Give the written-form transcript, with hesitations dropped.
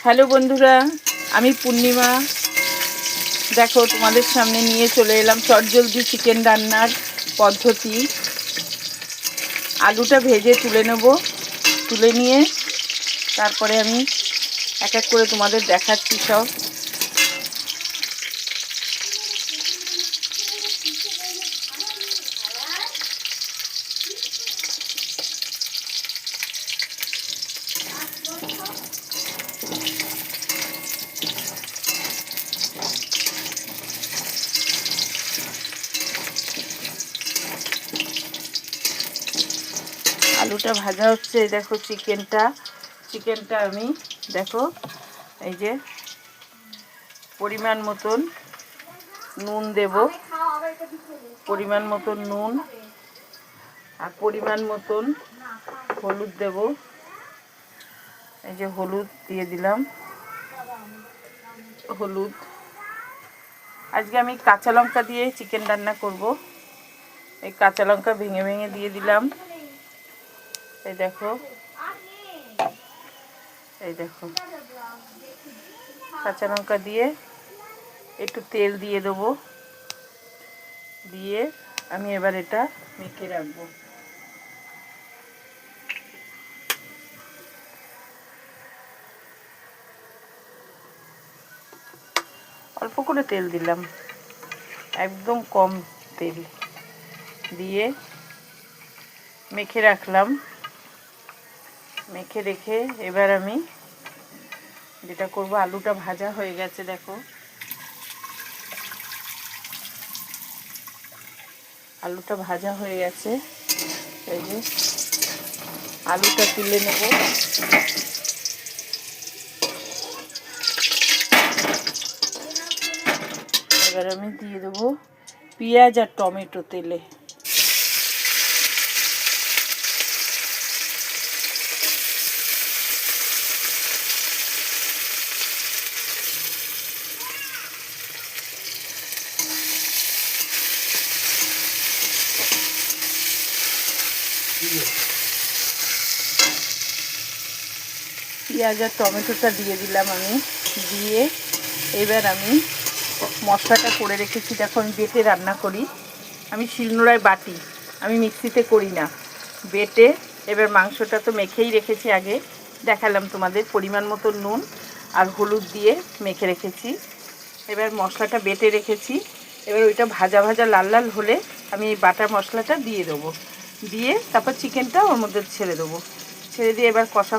Hello বন্ধুরা, আমি পূর্ণিমা। দেখো, তোমাদের সামনে নিয়ে চলে এলাম চটজলদি চিকেন রান্নার পদ্ধতি। আলুটা ভেজে তুলে নেব। তুলে নিয়ে তারপরে আমি এক এক করে তোমাদের দেখাচ্ছি সব। আলুটা ভাজা হচ্ছে। দেখো চিকেনটা আমি দেখো এই যে পরিমাণ মতন নুন দেব, পরিমাণ মতন নুন আর পরিমাণ মতন হলুদ দেব। এই যে হলুদ দিয়ে দিলাম, হলুদ। আজকে আমি কাঁচা লঙ্কা দিয়ে চিকেন রান্না করব। এই কাঁচা লঙ্কা ভেঙে ভেঙে দিয়ে দিলাম। এই দেখো কাঁচা লঙ্কা দিয়ে একটু তেল দিয়ে দেবো। দিয়ে আমি এবার এটা মেখে রাখবো। অল্প করে তেল দিলাম, একদম কম তেল দিয়ে মেখে রাখলাম। মেখে রেখে এবার আমি যেটা করব, আলুটা ভাজা হয়ে গেছে। দেখো আলুটা ভাজা হয়ে গেছে। এই যে আলুটা তুলে নেব। এবার আমি দিয়ে দেবো পেঁয়াজ আর টমেটো তেলে। পেঁয়াজ আর টমেটোটা দিয়ে দিলাম আমি। দিয়ে এবার আমি মশলাটা করে রেখেছি। দেখো, আমি বেটে রান্না করি। আমি শিলনোড়ায় বাটি, আমি মিক্সিতে করি না, বেটে। এবার মাংসটা তো মেখেই রেখেছি আগে, দেখালাম তোমাদের। পরিমাণ মতো নুন আর হলুদ দিয়ে মেখে রেখেছি। এবার মশলাটা বেটে রেখেছি। এবার ওইটা ভাজা ভাজা লাল লাল হলে আমি এই বাটা মশলাটা দিয়ে দেবো। দিয়ে তারপর চিকেনটা ওর মধ্যে ছেড়ে দেবো। ছেড়ে দিয়ে এবার কষা